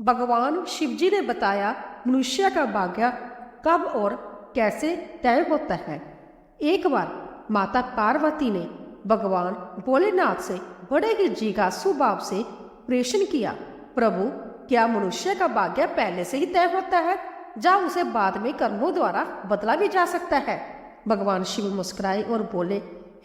भगवान शिवजी ने बताया मनुष्य का भाग्य कब और कैसे तय होता है। एक बार माता पार्वती ने भगवान भोलेनाथ से बड़े ही जिज्ञासु भाव से प्रश्न किया, प्रभु क्या मनुष्य का भाग्य पहले से ही तय होता है या उसे बाद में कर्मों द्वारा बदला भी जा सकता है। भगवान शिव मुस्कुराए और बोले,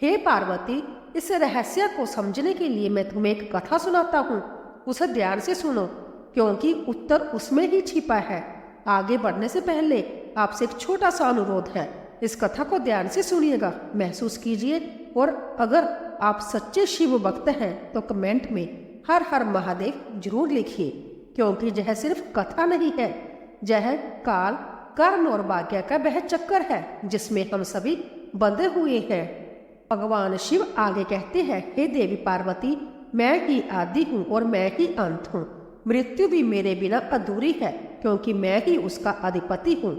हे पार्वती, इस रहस्य को समझने के लिए मैं तुम्हें एक कथा सुनाता हूँ, उसे ध्यान से सुनो क्योंकि उत्तर उसमें ही छिपा है। आगे बढ़ने से पहले आपसे एक छोटा सा अनुरोध है, इस कथा को ध्यान से सुनिएगा, महसूस कीजिए और अगर आप सच्चे शिव भक्त हैं तो कमेंट में हर हर महादेव जरूर लिखिए, क्योंकि यह सिर्फ कथा नहीं है, यह काल कर्म और भाग्य का वह चक्कर है जिसमें हम सभी बंधे हुए हैं। भगवान शिव आगे कहते हैं, हे देवी पार्वती, मैं ही आदि हूँ और मैं ही अंत हूँ। मृत्यु भी मेरे बिना अधूरी है क्योंकि मैं ही उसका अधिपति हूँ।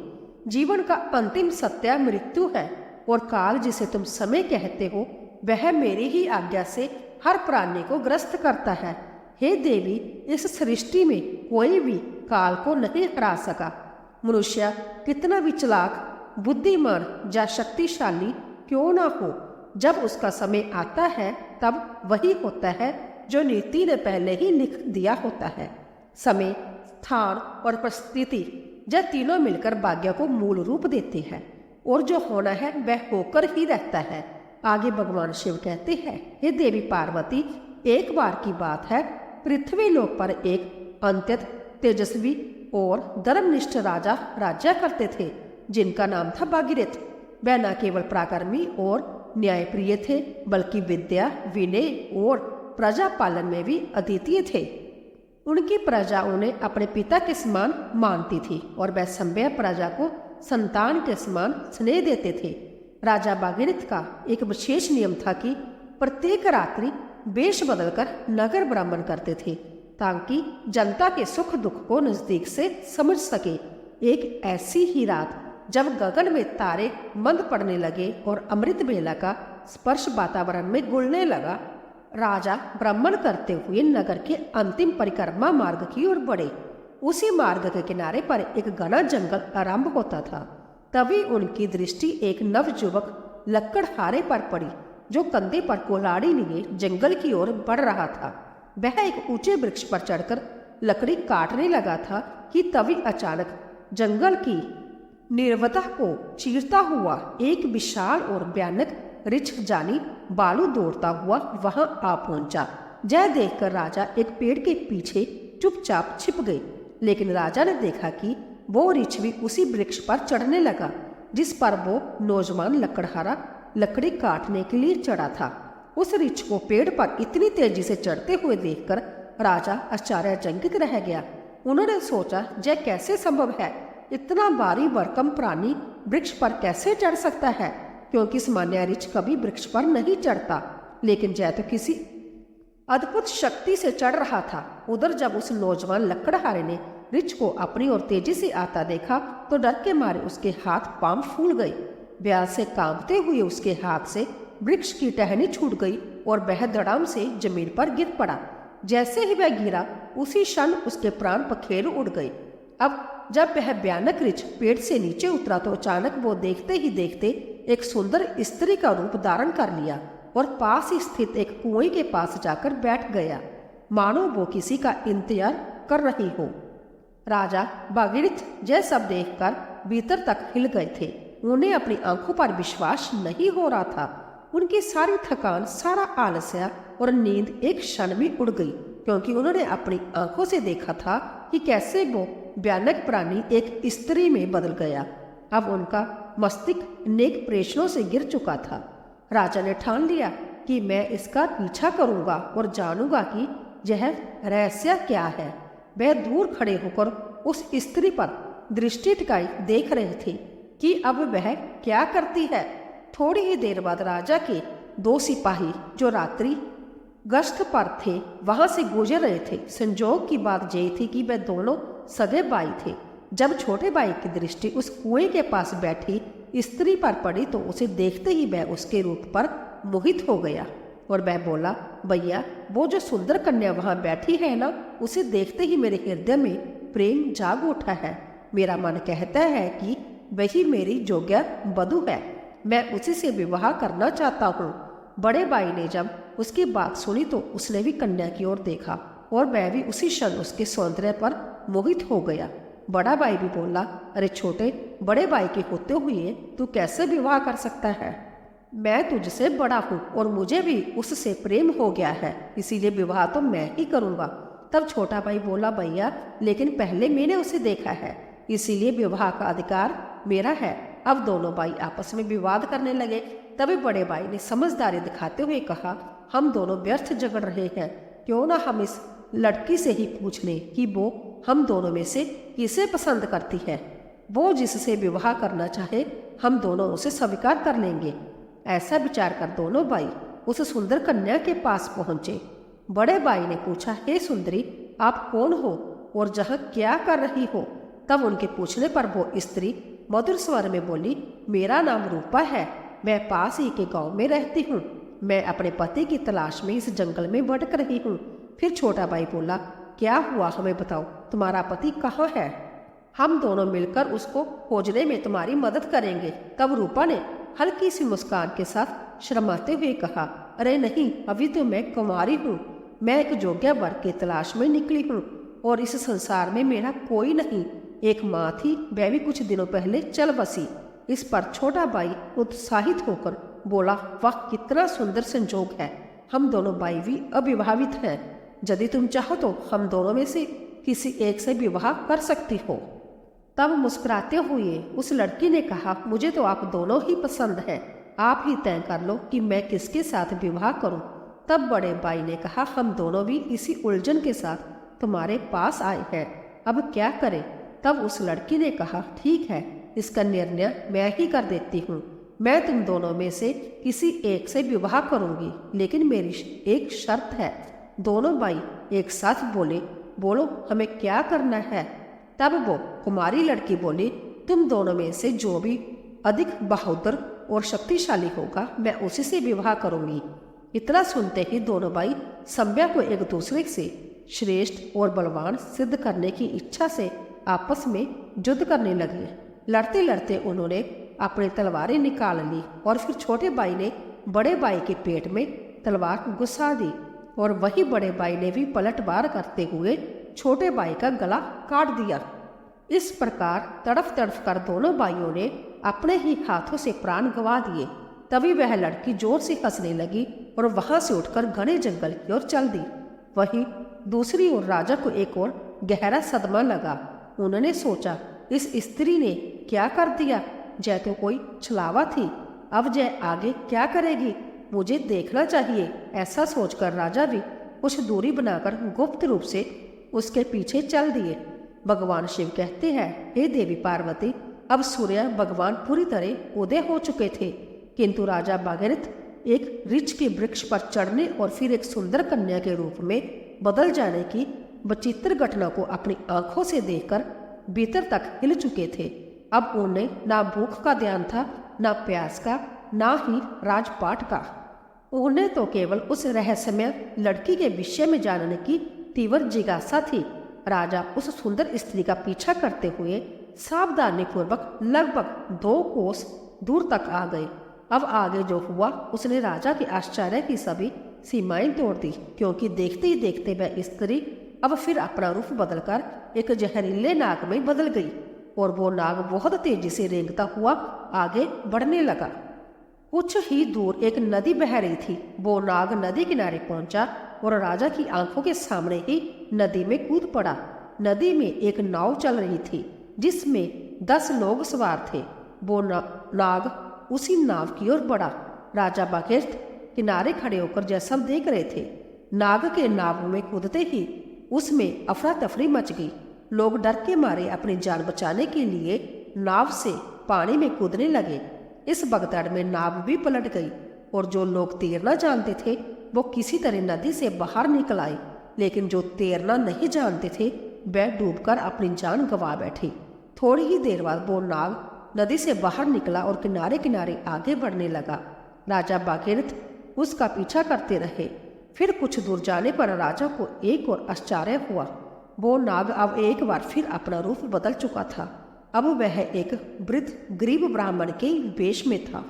जीवन का अंतिम सत्य मृत्यु है और काल जिसे तुम समय कहते हो वह मेरी ही आज्ञा से हर प्राणी को ग्रस्त करता है। हे देवी, इस सृष्टि में कोई भी काल को नहीं हरा सका। मनुष्य कितना भी चालाक, बुद्धिमान या शक्तिशाली क्यों ना हो, जब उसका समय आता है तब वही होता है जो नीति ने पहले ही लिख दिया होता है। समय, स्थान और परिस्थिति यह तीनों मिलकर भाग्य को मूल रूप देते हैं और जो होना है वह होकर ही रहता है। आगे भगवान शिव कहते हैं, हे देवी पार्वती, एक बार की बात है, पृथ्वी लोक पर एक अत्यंत तेजस्वी और धर्मनिष्ठ राजा राज्य करते थे जिनका नाम था भागीरथ। वह न केवल पराक्रमी और न्यायप्रिय थे बल्कि विद्या, विनय और प्रजा पालन में भी अद्वितीय थे। उनकी प्रजा उन्हें अपने पिता के समान मानती थी और वह सभ्य प्रजा को संतान के समान स्नेह देते थे। राजा भागीरथ का एक विशेष नियम था कि प्रत्येक रात्रि वेश बदलकर नगर भ्रमण करते थे ताकि जनता के सुख दुख को नजदीक से समझ सके। एक ऐसी ही रात जब गगन में तारे मंद पड़ने लगे और अमृत बेला का स्पर्श वातावरण में घुलने लगा, राजा भ्रमण करते हुए नगर के अंतिम परिक्रमा मार्ग की ओर बढ़े। उसी मार्ग के किनारे पर एक घना जंगल आरंभ होता था। तभी उनकी दृष्टि एक नवयुवक लकड़हारे पर पड़ी जो कंधे पर कुल्हाड़ी लिए जंगल की ओर बढ़ रहा था। वह एक ऊंचे वृक्ष पर चढ़कर लकड़ी काटने लगा था कि तभी अचानक जंगल की निर्वता को चीरता हुआ एक विशाल और भयानक रिछ जानी बालू दौड़ता हुआ वहां आ पहुंचा। यह देखकर राजा एक पेड़ के पीछे चुपचाप छिप गए, लेकिन राजा ने देखा कि वो रिछ भी उसी वृक्ष पर चढ़ने लगा जिस पर वो नौजवान लकड़हारा लकड़ी काटने के लिए चढ़ा था। उस रिछ को पेड़ पर इतनी तेजी से चढ़ते हुए देखकर राजा आश्चर्यचकित रह गया। उन्होंने सोचा, यह कैसे संभव है, इतना भारी भरकम प्राणी वृक्ष पर कैसे चढ़ सकता है, क्योंकि सामान्य रिछ कभी वृक्ष पर नहीं चढ़ता, लेकिन यह तो किसी अद्भुत शक्ति से चढ़ रहा था। उधर जब उस नौजवान लकड़हारे ने रिछ को अपनी ओर तेजी से आता देखा तो डर के मारे उसके हाथ पांव फूल गए। ब्याज से कांपते हुए उसके हाथ से वृक्ष की टहनी छूट गई और वह धड़ाम से जमीन पर गिर पड़ा। जैसे ही वह गिरा उसी क्षण उसके प्राण पखेरु उड़ गए। अब जब वह भयानक रिछ पेड़ से नीचे उतरा तो अचानक वो देखते ही देखते एक सुंदर स्त्री का रूप धारण कर लिया और पास ही स्थित एक कुएं के पास जाकर बैठ गया, मानो वो किसी का इंतजार कर रही हो। राजा भागीरथ यह सब देखकर भीतर तक हिल गए थे। उन्हें अपनी आंखों पर विश्वास नहीं हो रहा था। उनकी सारी थकान, सारा आलस्य और नींद एक क्षण में उड़ गई, क्योंकि उन्होंने अपनी आंखों से देखा था कि कैसे वो भयानक प्राणी एक स्त्री में बदल गया। अब उनका मस्तिष्क नेक प्रश्नों से गिर चुका था। राजा ने ठान लिया कि मैं इसका पीछा करूंगा और जानूंगा कि यह रहस्य क्या है। वह दूर खड़े होकर उस स्त्री पर दृष्टि टिकाई देख रहे थे कि अब वह क्या करती है। थोड़ी ही देर बाद राजा के दो सिपाही जो रात्रि गश्त पर थे वहां से गुजर रहे थे। संजोग की बात यह थी कि वह दोनों सगे भाई थे। जब छोटे भाई की दृष्टि उस कुएं के पास बैठी स्त्री पर पड़ी तो उसे देखते ही वह उसके रूप पर मोहित हो गया। और वह बोला, भैया वो जो सुंदर कन्या वहाँ बैठी है ना, उसे देखते ही मेरे हृदय में प्रेम जाग उठा है। मेरा मन कहता है कि वही मेरी योग्य वधू है, मैं उसी से विवाह करना चाहता हूँ। बड़े भाई ने जब उसकी बात सुनी तो उसने भी कन्या की ओर देखा और वह भी उसी क्षण उसके सौंदर्य पर मोहित हो गया। बड़ा भाई भी बोला, अरे छोटे, बड़े भाई के होते हुए तू कैसे विवाह कर सकता है? मैं तुझसे बड़ा हूँ और मुझे भी उससे प्रेम हो गया है, इसीलिए विवाह तो मैं ही करूँगा। तब छोटा भाई बोला, भैया लेकिन पहले मैंने उसे देखा है, इसीलिए विवाह का अधिकार मेरा है। अब दोनों भाई आपस में विवाद करने लगे। तभी बड़े भाई ने समझदारी दिखाते हुए कहा, हम दोनों व्यर्थ झगड़ रहे हैं, क्यों ना हम इस लड़की से ही पूछ लें कि वो हम दोनों में से किसे पसंद करती है। वो जिससे विवाह करना चाहे हम दोनों उसे स्वीकार कर लेंगे। ऐसा विचार कर दोनों भाई उस सुंदर कन्या के पास पहुंचे। बड़े भाई ने पूछा, हे सुंदरी, आप कौन हो और जहाँ क्या कर रही हो? तब उनके पूछने पर वो स्त्री मधुर स्वर में बोली, मेरा नाम रूपा है, मैं पास ही के गांव में रहती हूँ। मैं अपने पति की तलाश में इस जंगल में भटक रही हूँ। फिर छोटा भाई बोला, क्या हुआ, हमें बताओ, तुम्हारा पति कहाँ है? हम दोनों मिलकर उसको खोजने में तुम्हारी मदद करेंगे। तब रूपा ने हल्की सी मुस्कान के साथ शर्माते हुए कहा, अरे नहीं, अभी तो मैं कुंवारी हूँ। मैं एक योग्य वर की तलाश में निकली हूँ और इस संसार में मेरा कोई नहीं। एक माँ थी, वह भी कुछ दिनों पहले चल बसी। इस पर छोटा भाई उत्साहित होकर बोला, वाह कितना सुंदर संजोग है, हम दोनों भाई भी अविवाहित हैं। यदि तुम चाहो तो हम दोनों में से किसी एक से विवाह कर सकती हो। तब मुस्कुराते हुए उस लड़की ने कहा, मुझे तो आप दोनों ही पसंद हैं, आप ही तय कर लो कि मैं किसके साथ विवाह करूं। तब बड़े भाई ने कहा, हम दोनों भी इसी उलझन के साथ तुम्हारे पास आए हैं, अब क्या करें? तब उस लड़की ने कहा, ठीक है, इसका निर्णय मैं ही कर देती हूँ। मैं तुम दोनों में से किसी एक से विवाह करूंगी, लेकिन मेरी एक शर्त है। दोनों भाई एक साथ बोले, बोलो हमें क्या करना है? तब वो कुमारी लड़की बोली, तुम दोनों में से जो भी अधिक बहादुर और शक्तिशाली होगा मैं उसी से विवाह करूंगी। इतना सुनते ही दोनों भाई संध्या को एक दूसरे से श्रेष्ठ और बलवान सिद्ध करने की इच्छा से आपस में युद्ध करने लगे। लड़ते लड़ते उन्होंने अपनी तलवारें निकाल ली और फिर छोटे भाई ने बड़े भाई के पेट में तलवार घुसा दी और वही बड़े भाई ने भी पलटवार करते हुए छोटे भाई का गला काट दिया। इस प्रकार तड़फ तड़फ कर दोनों भाइयों ने अपने ही हाथों से प्राण गंवा दिए। तभी वह लड़की जोर से हंसने लगी और वहां से उठकर घने जंगल की ओर चल दी। वहीं दूसरी ओर राजा को एक और गहरा सदमा लगा। उन्होंने सोचा, इस स्त्री ने क्या कर दिया? जय तो कोई छलावा थी, अब जय आगे क्या करेगी? मुझे देखना चाहिए। ऐसा सोचकर राजा भी कुछ दूरी बनाकर गुप्त रूप से उसके पीछे चल दिए। भगवान शिव कहते हैं, हे देवी पार्वती, अब सूर्य भगवान पूरी तरह उदय हो चुके थे, किंतु राजा भागीरथ एक ऋक्ष के वृक्ष पर चढ़ने और फिर एक सुंदर कन्या के रूप में बदल जाने की विचित्र घटना को अपनी आंखों से देखकर भीतर तक हिल चुके थे। अब उन्हें ना भूख का ध्यान था, ना प्यास का, ना ही राजपाट का। उन्हें तो केवल उस रहस्यमय लड़की के विषय में जानने की तीव्र जिज्ञासा थी। राजा उस सुंदर स्त्री का पीछा करते हुए सावधानी पूर्वक लगभग 2 कोस दूर तक आ गए। अब आगे जो हुआ उसने राजा के आश्चर्य की सभी सीमाएं तोड़ दी, क्योंकि देखते ही देखते वह स्त्री अब फिर अपना रूप बदलकर एक जहरीले नाग में बदल गई और वो नाग बहुत तेजी से रेंगता हुआ आगे बढ़ने लगा। कुछ ही दूर एक नदी बह रही थी। वो नाग नदी किनारे पहुंचा और राजा की आंखों के सामने ही नदी में कूद पड़ा। नदी में एक नाव चल रही थी जिसमें 10 लोग सवार थे। वो नाग उसी नाव की ओर बढ़ा। राजा भागीरथ किनारे खड़े होकर यह सब देख रहे थे। नाग के नाव में कूदते ही उसमें अफरा तफरी मच गई। लोग डर के मारे अपनी जान बचाने के लिए नाव से पानी में कूदने लगे। इस भगदड़ में नाव भी पलट गई और जो लोग तैरना जानते थे वो किसी तरह नदी से बाहर निकल आए, लेकिन जो तैरना नहीं जानते थे वह डूबकर अपनी जान गंवा बैठे। थोड़ी ही देर बाद वो नाग नदी से बाहर निकला और किनारे किनारे आगे बढ़ने लगा। राजा भागीरथ उसका पीछा करते रहे। फिर कुछ दूर जाने पर राजा को एक और आश्चर्य हुआ। वो नाग अब एक बार फिर अपना रूप बदल चुका था। अब वह एक वृद्ध गरीब ब्राह्मण के वेश में था।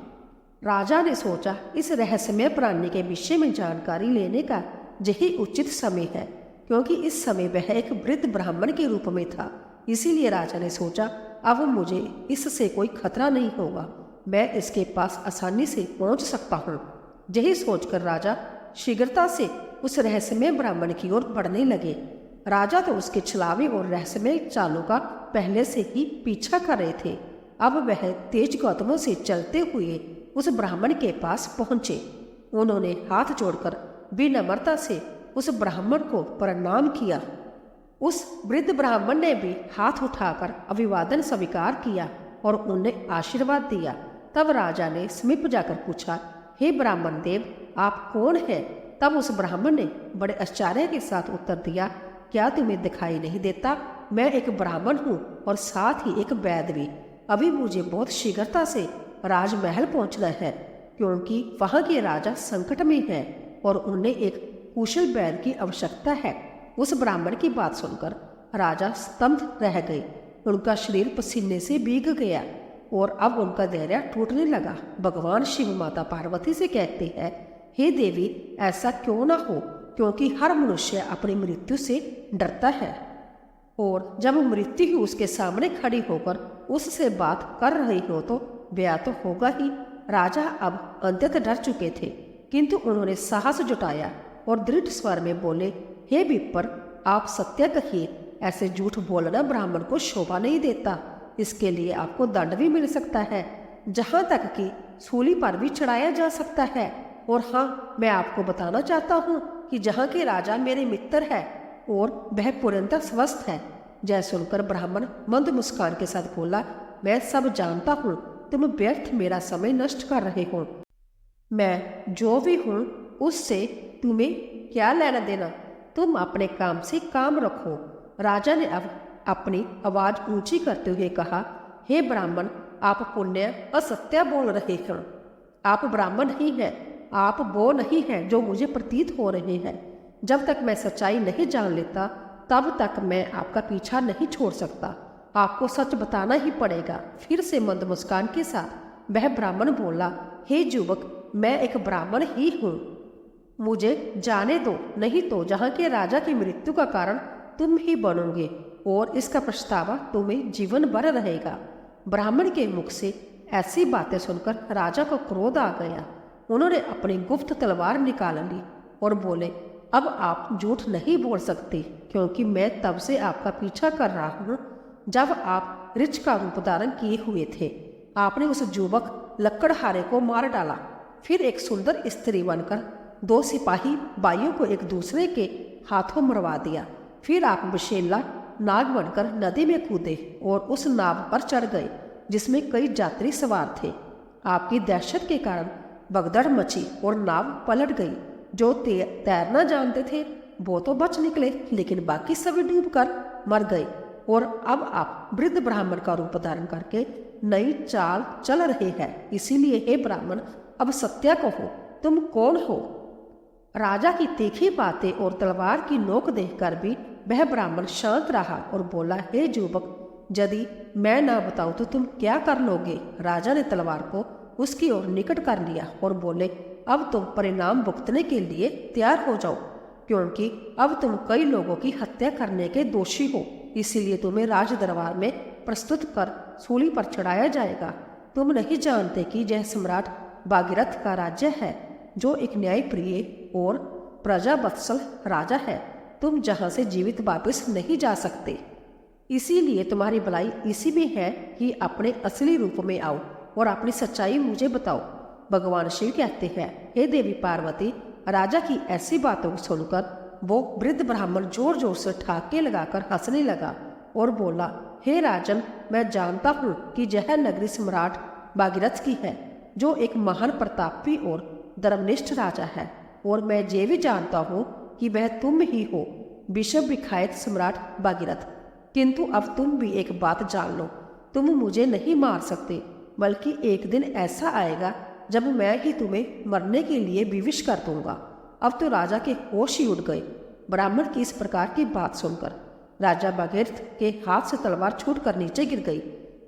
राजा ने सोचा इस रहस्यमय प्राणी के विषय में जानकारी लेने का यही उचित समय है, क्योंकि इस समय वह एक वृद्ध ब्राह्मण के रूप में था। इसीलिए राजा ने सोचा अब मुझे इससे कोई खतरा नहीं होगा, मैं इसके पास आसानी से पहुंच सकता हूँ। यही सोचकर राजा शीघ्रता से उस रहस्यमय ब्राह्मण की ओर बढ़ने लगे। राजा तो उसके छलावे और रहस्यमय चालों का पहले से ही पीछा कर रहे थे। अब वह तेज कदमों से चलते हुए उस ब्राह्मण के पास पहुंचे। उन्होंने हाथ जोड़कर विनम्रता से उस ब्राह्मण को प्रणाम किया। उस वृद्ध ब्राह्मण ने भी हाथ उठाकर अभिवादन स्वीकार किया और उन्हें आशीर्वाद दिया। तब राजा ने समीप जाकर पूछा, हे ब्राह्मण देव, आप कौन हैं? तब उस ब्राह्मण ने बड़े आश्चर्य के साथ उत्तर दिया, क्या तुम्हें दिखाई नहीं देता? मैं एक ब्राह्मण हूँ और साथ ही एक वैद्य भी। अभी मुझे बहुत शीघ्रता से राजमहल पहुंचना है, क्योंकि वहां के राजा संकट में हैं और उन्हें एक कुशल वैद्य की आवश्यकता है। उस ब्राह्मण की बात सुनकर राजा स्तब्ध रह गए। उनका शरीर पसीने से भीग गया और अब उनका धैर्य टूटने लगा। भगवान शिव माता पार्वती से कहते हैं, हे देवी, ऐसा क्यों ना हो, क्योंकि हर मनुष्य अपनी मृत्यु से डरता है और जब मृत्यु ही उसके सामने खड़ी होकर उससे बात कर रही हो तो ब्याह तो होगा ही। राजा अब अंततः डर चुके थे, किंतु उन्होंने साहस जुटाया और दृढ़ स्वर में बोले, हे विप्र, आप सत्य कहिए, ऐसे झूठ बोलना ब्राह्मण को शोभा नहीं देता। इसके लिए आपको दंड भी मिल सकता है, जहाँ तक कि सूली पर भी चढ़ाया जा सकता है। और हाँ, मैं आपको बताना चाहता हूँ कि जहाँ के राजा मेरे मित्र है और वह पूर्णतः स्वस्थ है। जय सुनकर ब्राह्मण मंद मुस्कान के साथ बोला, मैं सब जानता हूँ, तुम व्यर्थ मेरा समय नष्ट कर रहे हो। मैं जो भी हूँ उससे तुम्हें क्या लेना देना? तुम अपने काम से काम रखो। राजा ने अब अपनी आवाज ऊंची करते हुए कहा, हे ब्राह्मण, आप पुण्य असत्य बोल रहे हैं। आप ब्राह्मण ही हैं, आप वो नहीं हैं जो मुझे प्रतीत हो रहे हैं। जब तक मैं सच्चाई नहीं जान लेता तब तक मैं आपका पीछा नहीं छोड़ सकता। आपको सच बताना ही पड़ेगा। फिर से मंद मुस्कान के साथ वह ब्राह्मण बोला, हे युवक, मैं एक ब्राह्मण ही हूँ, मुझे जाने दो, नहीं तो जहाँ के राजा की मृत्यु का कारण तुम ही बनोगे और इसका पछतावा तुम्हें जीवन भर रहेगा। ब्राह्मण के मुख से ऐसी बातें सुनकर राजा को क्रोध आ गया। उन्होंने अपनी गुप्त तलवार निकाल ली और बोले, अब आप झूठ नहीं बोल सकते, क्योंकि मैं तब से आपका पीछा कर रहा हूँ जब आप ऋच का रूप धारण किए हुए थे। आपने उस युवक लकड़हारे को मार डाला, फिर एक सुंदर स्त्री बनकर दो सिपाही भाइयों को एक दूसरे के हाथों मरवा दिया। फिर आप विशेला नाग बनकर नदी में कूदे और उस नाव पर चढ़ गए जिसमें कई यात्री सवार थे। आपकी दहशत के कारण भगदड़ मची और नाव पलट गई। जो तैरना जानते थे वो तो बच निकले, लेकिन बाकी सभी डूबकर मर गए। और अब आप वृद्ध ब्राह्मण का रूप धारण करके नई चाल चल रहे हैं। इसीलिए हे ब्राह्मण, अब सत्य कहो, तुम कौन हो? राजा की तीखी बातें और तलवार की नोक देखकर भी वह ब्राह्मण शांत रहा और बोला, हे युवक, यदि मैं ना बताऊं तो तुम क्या कर लोगे? राजा ने तलवार को उसकी ओर निकट कर लिया और बोले, अब तुम परिणाम भुगतने के लिए तैयार हो जाओ, क्योंकि अब तुम कई लोगों की हत्या करने के दोषी हो। इसीलिए तुम्हें राज दरबार में प्रस्तुत कर सूली पर चढ़ाया जाएगा। तुम नहीं जानते कि यह सम्राट भागीरथ का राज्य है, जो एक न्यायप्रिय और प्रजावत्सल राजा है। तुम जहाँ से जीवित वापस नहीं जा सकते। इसीलिए तुम्हारी भलाई इसी में है कि अपने असली रूप में आओ और अपनी सच्चाई मुझे बताओ। भगवान शिव कहते हैं, हे देवी पार्वती। राजा की ऐसी बातों को सुनकर वो वृद्ध ब्राह्मण जोर जोर से ठाके लगाकर हंसने लगा और बोला, हे राजन, मैं जानता हूँ कि यह नगरी सम्राट भागीरथ की है, जो एक महान प्रतापी और धर्मनिष्ठ राजा है। और मैं ये भी जानता हूँ कि वह तुम ही हो, विश्व विख्यात सम्राट भागीरथ। किंतु अब तुम भी एक बात जान लो, तुम मुझे नहीं मार सकते, बल्कि एक दिन ऐसा आएगा जब मैं ही तुम्हें मरने के लिए विवश कर दूंगा। अब तो राजा के होश ही उड़ गए। ब्राह्मण की इस प्रकार की बात सुनकर राजा भागीरथ के हाथ से तलवार छूटकर नीचे गिर गई।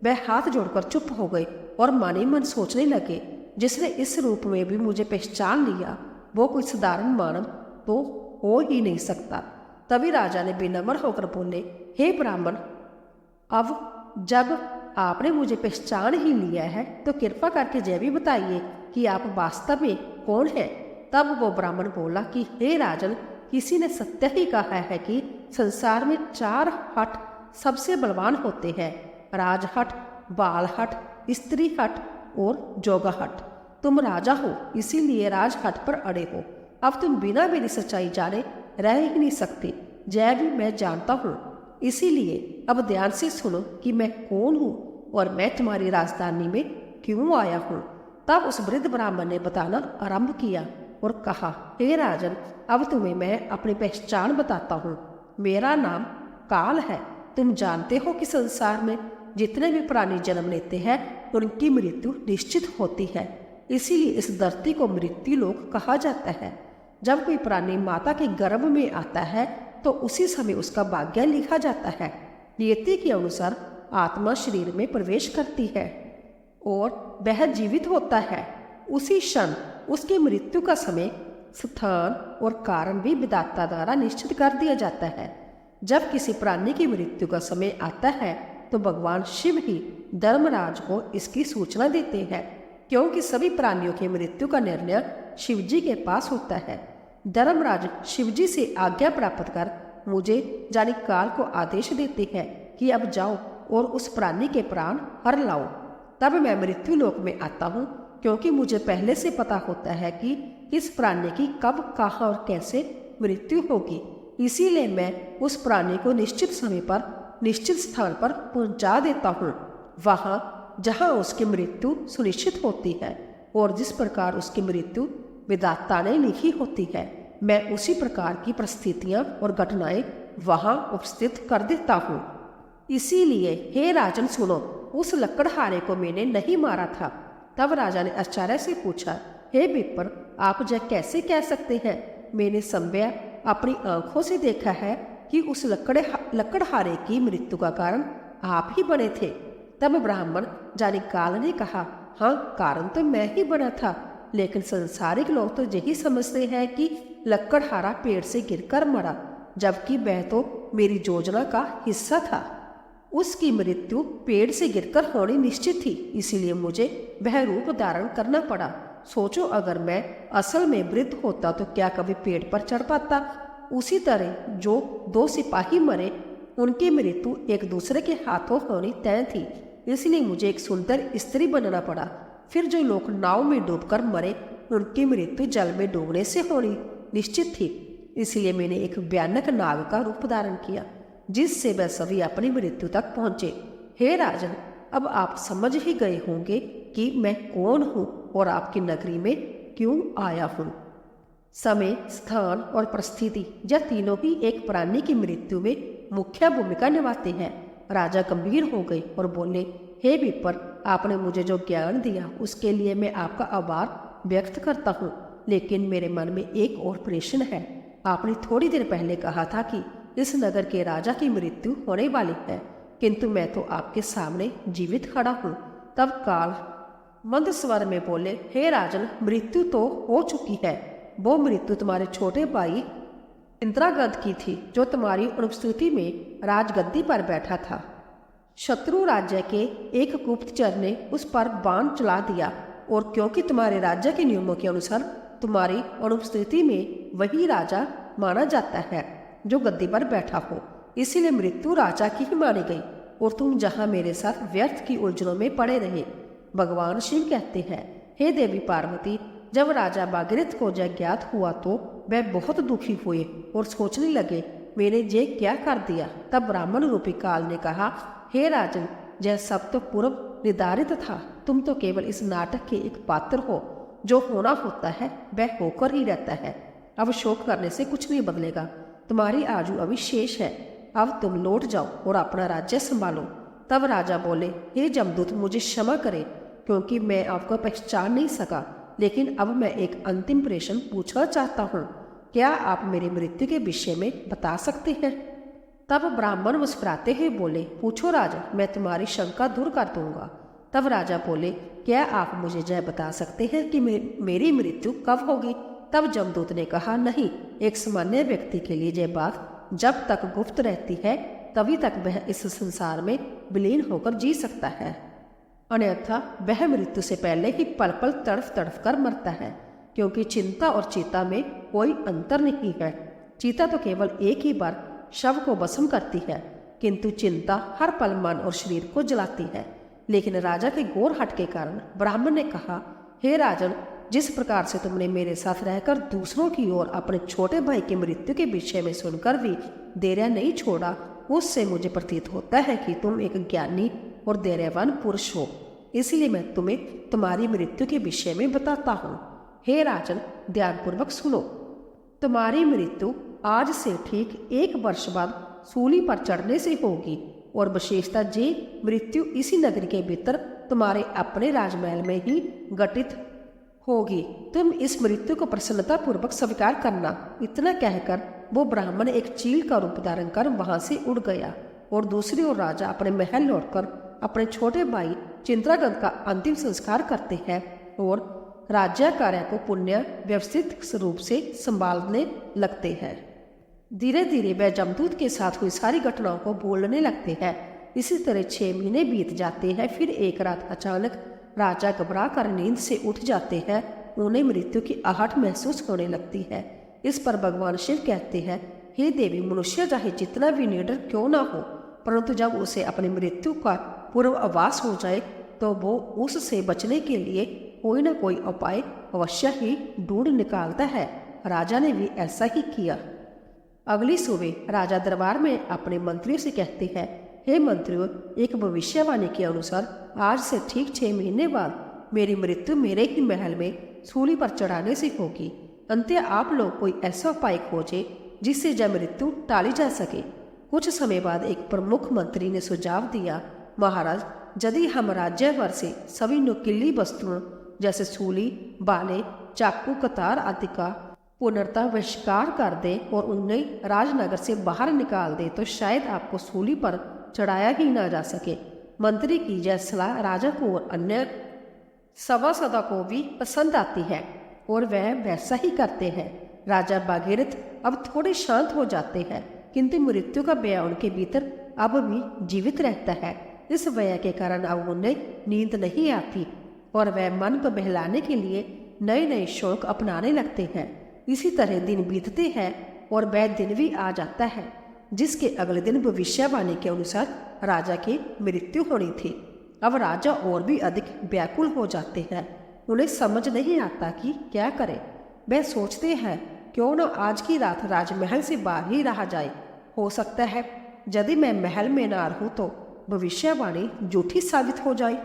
वह हाथ जोड़कर चुप हो गए और मन ही मन सोचने लगे, जिसने इस रूप में भी मुझे पहचान लिया वो कोई साधारण मानव तो हो ही नहीं सकता। तभी राजा ने विनम्र होकर बोले, हे ब्राह्मण, अब जब आपने मुझे पहचान ही लिया है तो कृपा करके यह भी बताइए कि आप वास्तव में कौन हैं। तब वो ब्राह्मण बोला कि हे राजन, किसी ने सत्य ही कहा है कि संसार में 4 हट सबसे बलवान होते हैं, राजहट, बालहट, स्त्री हट और जोगा हट। तुम राजा हो, इसीलिए राजहट पर अड़े हो। अब तुम बिना मेरी सच्चाई जाने रह ही नहीं सकते। जय भी मैं जानता हूँ, इसीलिए अब ध्यान से सुनो कि मैं कौन हूँ और मैं तुम्हारी राजधानी में क्यों आया हूँ। तब उस वृद्ध ब्राह्मण ने बताना आरंभ किया और कहा, हे राजन, अब तुम्हें मैं अपनी पहचान बताता हूँ। मेरा नाम काल है। तुम जानते हो कि संसार में जितने भी प्राणी जन्म लेते हैं उनकी मृत्यु निश्चित होती है, इसीलिए इस धरती को मृत्यु लोक कहा जाता है। जब कोई प्राणी माता के गर्भ में आता है तो उसी समय उसका भाग्य लिखा जाता है। नियति के अनुसार आत्मा शरीर में प्रवेश करती है और वह जीवित होता है। उसी क्षण उसकी मृत्यु का समय, स्थान और कारण भी विधाता द्वारा निश्चित कर दिया जाता है। जब किसी प्राणी की मृत्यु का समय आता है तो भगवान शिव ही धर्मराज को इसकी सूचना देते हैं, क्योंकि सभी प्राणियों की मृत्यु का निर्णय शिवजी के पास होता है। धर्मराज शिवजी से आज्ञा प्राप्त कर मुझे यानी काल को आदेश देते हैं कि अब जाओ और उस प्राणी के प्राण हर लाओ। तब मैं मृत्यु लोक में आता हूँ, क्योंकि मुझे पहले से पता होता है कि इस प्राणी की कब, कहाँ और कैसे मृत्यु होगी। इसीलिए मैं उस प्राणी को निश्चित समय पर निश्चित स्थान पर पहुंचा देता हूँ, वहाँ जहाँ उसकी मृत्यु सुनिश्चित होती है और जिस प्रकार उसकी मृत्यु विधाता ने लिखी होती है। मैं उसी प्रकार की परिस्थितियाँ और घटनाएं वहाँ उपस्थित कर देता हूँ। इसीलिए हे राजन सुनो, उस लकड़हारे को मैंने नहीं मारा था। तब राजा ने आश्चर्य से पूछा, हे विप्र, आप यह कैसे कह सकते हैं? मैंने संभव अपनी आंखों से देखा है कि उस लकड़हारे की मृत्यु का कारण आप ही बने थे। तब ब्राह्मण यानी काल ने कहा, हाँ, कारण तो मैं ही बना था, लेकिन संसारिक लोग तो यही समझते हैं कि लकड़हारा पेड़ से गिरकर मरा, जबकि वह तो मेरी योजना का हिस्सा था। उसकी मृत्यु पेड़ से गिरकर होनी निश्चित थी, इसीलिए मुझे वह रूप धारण करना पड़ा। सोचो, अगर मैं असल में वृद्ध होता तो क्या कभी पेड़ पर चढ़ पाता? उसी तरह जो 2 सिपाही मरे, उनकी मृत्यु एक दूसरे के हाथों होनी तय थी, इसलिए मुझे एक सुंदर स्त्री बनना पड़ा। फिर जो लोग नाव में डूबकर मरे, उनकी मृत्यु जल में डूबने से होनी निश्चित थी, इसलिए मैंने एक भयानक नाग का रूप धारण किया, जिससे वह सभी अपनी मृत्यु तक पहुंचे। हे राजन, अब आप समझ ही गए होंगे कि मैं कौन हूँ और आपकी नगरी में क्यों आया हूँ। समय, स्थान और परिस्थिति, यह तीनों ही एक प्राणी की मृत्यु में मुख्य भूमिका निभाते हैं। राजा गंभीर हो गए और बोले, हे विप्र, आपने मुझे जो ज्ञान दिया उसके लिए मैं आपका आभार व्यक्त करता हूँ, लेकिन मेरे मन में एक और प्रश्न है। आपने थोड़ी देर पहले कहा था कि इस नगर के राजा की मृत्यु होने वाली है, किंतु मैं तो आपके सामने जीवित खड़ा हूँ। तब काल मंद स्वर में बोले, हे राजन, मृत्यु तो हो चुकी है। वो मृत्यु तुम्हारे छोटे भाई इंद्रागद की थी, जो तुम्हारी अनुपस्थिति में राजगद्दी पर बैठा था। शत्रु राज्य के एक गुप्तचर ने उस पर बाण चला दिया, और क्योंकि तुम्हारे राज्य के नियमों के अनुसार तुम्हारी अनुपस्थिति में वही राजा माना जाता है जो गद्दी पर बैठा हो, इसीलिए मृत्यु राजा की ही मानी गई और तुम जहाँ मेरे साथ व्यर्थ की उलझनों में पड़े रहे। भगवान शिव कहते हैं, हे देवी पार्वती, जब राजा भागीरथ को यह ज्ञात हुआ तो वह बहुत दुखी हुए और सोचने लगे, मैंने ये क्या कर दिया। तब ब्राह्मण रूपी काल ने कहा, हे राजन, यह सब तो पूर्व निर्धारित था। तुम तो केवल इस नाटक के एक पात्र हो। जो होना होता है वह होकर ही रहता है। अब शोक करने से कुछ नहीं बदलेगा। तुम्हारी आयु अभी शेष है। अब तुम लौट जाओ और अपना राज्य संभालो। तब राजा बोले, हे जमदूत, मुझे क्षमा करे। क्योंकि मैं आपको पहचान नहीं सका। लेकिन अब मैं एक अंतिम प्रश्न पूछना चाहता हूँ, क्या आप मेरी मृत्यु के विषय में बता सकते हैं? तब ब्राह्मण मुस्कुराते हुए बोले, पूछो राजा, मैं तुम्हारी शंका दूर कर दूंगा। तब राजा बोले, क्या आप मुझे यह बता सकते हैं कि मेरी मृत्यु कब होगी? तब जमदूत ने कहा, नहीं, एक सामान्य व्यक्ति के लिए यह बात जब तक गुप्त रहती है तभी तक वह इस संसार में विलीन होकर जी सकता है, अन्यथा वह मृत्यु से पहले ही पल पल तड़फ तड़फ कर मरता है। क्योंकि चिंता और चेता में कोई अंतर नहीं है। चेता तो केवल एक ही बार शव को भस्म करती है, किंतु चिंता हर पल मन और शरीर को जलाती है। लेकिन राजा के घोर हट के कारण ब्राह्मण ने कहा, हे राजन, जिस प्रकार से तुमने मेरे साथ रहकर दूसरों की ओर अपने छोटे भाई की मृत्यु के विषय में सुनकर भी धैर्य नहीं छोड़ा, उससे मुझे प्रतीत होता है कि तुम एक ज्ञानी और धैर्यवान पुरुष हो। इसलिए मैं तुम्हें तुम्हारी मृत्यु के विषय में बताता हूँ। हे राजन, ध्यानपूर्वक सुनो। तुम्हारी मृत्यु आज से ठीक 1 वर्ष बाद सूली पर चढ़ने से होगी, और विशेषता जे मृत्यु इसी नगरी के भीतर तुम्हारे अपने राजमहल में ही घटित होगी। तुम इस मृत्यु को प्रसन्नता पूर्वक स्वीकार करना। इतना कहकर वो ब्राह्मण एक चील का रूप धारण कर वहां से उड़ गया। और दूसरी ओर राजा अपने महल लौटकर अपने छोटे भाई चिंत्रागंध का अंतिम संस्कार करते हैं और राज्य कार्य को पुण्य व्यवस्थित रूप से संभालने लगते हैं। धीरे धीरे वह जमदूत के साथ हुई सारी घटनाओं को बोलने लगते हैं। इसी तरह 6 महीने बीत जाते हैं। फिर एक रात अचानक राजा घबरा कर नींद से उठ जाते हैं। उन्हें मृत्यु की आहट महसूस होने लगती है। इस पर भगवान शिव कहते हैं, हे देवी, मनुष्य चाहे जितना भी निडर क्यों ना हो, परंतु जब उसे अपनी मृत्यु का पूर्व आभास हो जाए तो वो उससे बचने के लिए कोई न कोई उपाय अवश्य ही ढूंढ निकालता है। राजा ने भी ऐसा ही किया। अगली सुबह राजा दरबार में अपने मंत्रियों से कहते हैं, हे मंत्रियों, एक भविष्यवाणी के अनुसार आज से ठीक 6 महीने बाद मेरी मृत्यु मेरे ही महल में सूली पर चढ़ाने से होगी। अंत आप लोग कोई ऐसा उपाय खोजे जिससे यह मृत्यु टाली जा सके। कुछ समय बाद एक प्रमुख मंत्री ने सुझाव दिया, महाराज, यदि हम राज्य भर से सभी नुकीली वस्तुओं जैसे सूली, बाले, चाकू, कतार आदि का पुनर्ता बहिष्कार कर दे और उन्हें राजनगर से बाहर निकाल दे तो शायद आपको सूली पर चढ़ाया ही ना जा सके। मंत्री की यह सलाह राजा को और अन्य सभासदों को भी पसंद आती है और वह वैसा ही करते हैं। राजा भागीरथ अब थोड़े शांत हो जाते हैं, किंतु मृत्यु का भय उनके भीतर अब भी जीवित रहता है। इस भय के कारण अब उन्हें नींद नहीं आती और वह मन को बहलाने के लिए नए नए शौक अपनाने लगते हैं। इसी तरह दिन बीतते हैं और वह दिन भी आ जाता है जिसके अगले दिन भविष्यवाणी के अनुसार राजा की मृत्यु होनी थी। अब राजा और भी अधिक व्याकुल हो जाते हैं। उन्हें समझ नहीं आता कि क्या करें। वह सोचते हैं, क्यों न आज की रात राजमहल से बाहर ही रहा जाए। हो सकता है यदि मैं महल में ना रहूं तो भविष्यवाणी झूठी साबित हो जाए।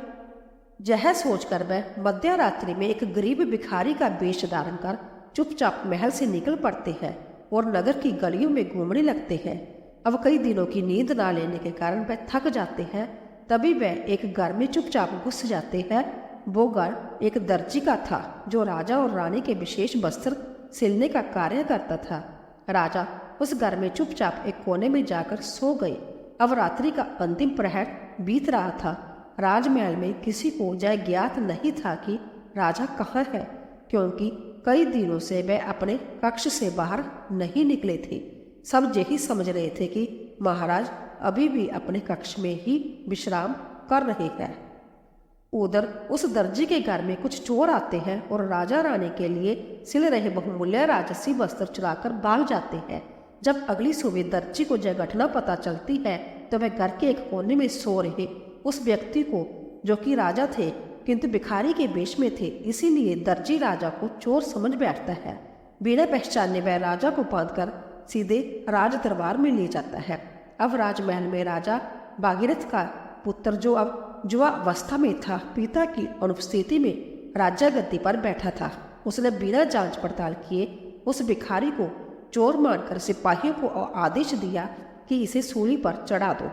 यह सोचकर वह मध्य रात्रि में एक गरीब भिखारी का वेश धारण कर चुपचाप महल से निकल पड़ते हैं और नगर की गलियों में घूमने लगते हैं। अब कई दिनों की नींद ना लेने के कारण वह थक जाते हैं। तभी वह एक घर में चुपचाप घुस जाते हैं। वो घर एक दर्जी का था जो राजा और रानी के विशेष वस्त्र सिलने का कार्य करता था। राजा उस घर में चुपचाप एक कोने में जाकर सो गए। अब रात्रि का अंतिम प्रहर बीत रहा था। राजमहल में किसी को यह ज्ञात नहीं था कि राजा कहाँ है, क्योंकि कई दिनों से वह अपने कक्ष से बाहर नहीं निकले थे। सब यही समझ रहे थे कि महाराज अभी भी अपने कक्ष में ही विश्राम कर रहे हैं। उधर उस दर्जी के घर में कुछ चोर आते हैं और राजा रानी के लिए सिल रहे बहुमूल्य राजसी वस्त्र चुराकर भाग जाते हैं। जब अगली सुबह दर्जी को यह घटना पता चलती है तो वह घर के एक कोने में सो रहे उस व्यक्ति को, जो कि राजा थे किंतु भिखारी के वेश में थे, इसीलिए दर्जी राजा को चोर समझ बैठता है। बिना पहचाने वह राजा को बांधकर सीधे राज दरबार में ले जाता है। अब राजमहल में राजा भागीरथ का पुत्र, जो अब युवा अवस्था में था, पिता की अनुपस्थिति में राज्य गद्दी पर बैठा था। उसने बिना जांच पड़ताल किए उस भिखारी को चोर मानकर सिपाहियों को आदेश दिया कि इसे सूली पर चढ़ा दो।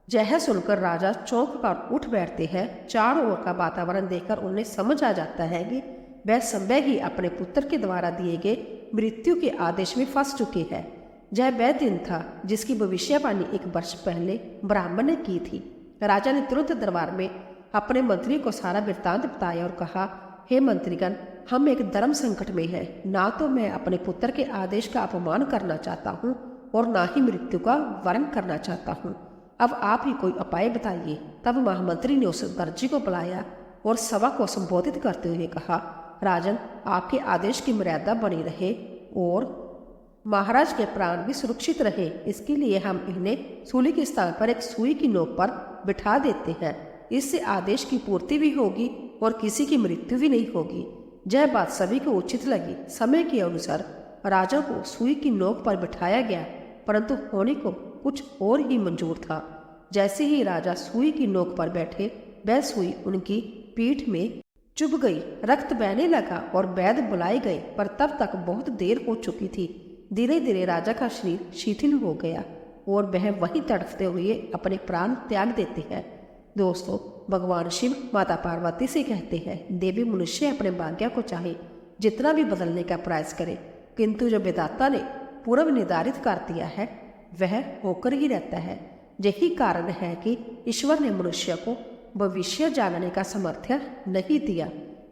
यह सुनकर राजा चौंक कर उठ बैठते हैं। चारों ओर का वातावरण देखकर उन्हें समझ आ जाता है कि वह समय ही अपने पुत्र के द्वारा दिए गए मृत्यु के आदेश में फंस चुके हैं। यह वह दिन था जिसकी भविष्यवाणी 1 वर्ष पहले ब्राह्मण ने की थी। राजा ने तुरंत दरबार में अपने मंत्री को सारा वृत्तांत बताया और कहा, हे मंत्रीगण, हम एक धर्म संकट में हैं। ना तो मैं अपने पुत्र के आदेश का अपमान करना चाहता हूँ और ना ही मृत्यु का वरण करना चाहता हूँ। अब आप ही कोई उपाय बताइए। तब महामंत्री ने उस दर्जी को बुलाया और सभा को संबोधित करते हुए कहा, राजन, आपके आदेश की मर्यादा बनी रहे और महाराज के प्राण भी सुरक्षित रहे, इसके लिए हम इन्हें सूली के स्थान पर एक सुई की नोक पर बिठा देते हैं। इससे आदेश की पूर्ति भी होगी और किसी की मृत्यु भी नहीं होगी। यह बात सभी को उचित लगी। समय के अनुसार राजा को सुई की नोक पर बिठाया गया, परंतु होने को कुछ और ही मंजूर था। जैसे ही राजा सुई की नोक पर बैठे, वह सुई उनकी पीठ में चुभ गई। रक्त बहने लगा और वैद्य बुलाए गए, पर तब तक बहुत देर हो चुकी थी। धीरे धीरे राजा का शरीर शिथिल हो गया और वह वहीं तड़पते हुए अपने प्राण त्याग देते हैं। दोस्तों, भगवान शिव माता पार्वती से कहते हैं, देवी मनुष्य अपने भाग्य को चाहे जितना भी बदलने का प्रयास करे, किंतु जो विधाता ने पूर्व निर्धारित कर दिया है वह होकर ही रहता है। यही कारण है कि ईश्वर ने मनुष्य को भविष्य जानने का सामर्थ्य नहीं दिया,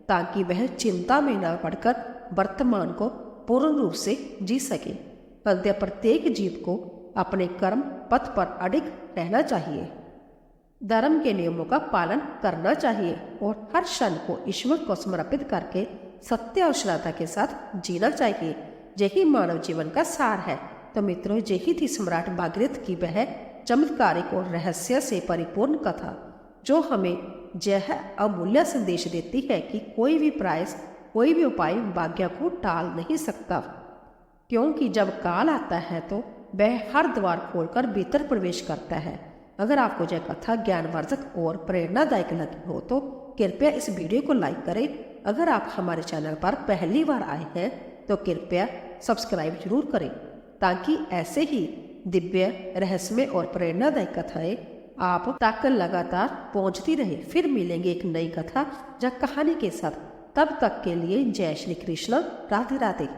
ताकि वह चिंता में न पड़कर वर्तमान को पूर्ण रूप से जी सके। अतः प्रत्येक जीव को अपने कर्म पथ पर अडिग रहना चाहिए, धर्म के नियमों का पालन करना चाहिए और हर क्षण को ईश्वर को समर्पित करके सत्य और श्रद्धा के साथ जीना चाहिए। यही मानव जीवन का सार है। तो मित्रों, यही थी सम्राट भागीरथ की वह चमत्कारिक और रहस्य से परिपूर्ण कथा, जो हमें यह अमूल्य संदेश देती है कि कोई भी प्रयास, कोई भी उपाय भाग्य को टाल नहीं सकता, क्योंकि जब काल आता है तो वह हर द्वार खोलकर भीतर प्रवेश करता है। अगर आपको यह कथा ज्ञानवर्धक और प्रेरणादायक लगी हो तो कृपया इस वीडियो को लाइक करें। अगर आप हमारे चैनल पर पहली बार आए हैं तो कृपया सब्सक्राइब जरूर करें, ताकि ऐसे ही दिव्य, रहस्यमय और प्रेरणादायक कथाएं आप तक लगातार पहुंचती रहे। फिर मिलेंगे एक नई कथा या कहानी के साथ। तब तक के लिए जय श्री कृष्ण, राधे राधे।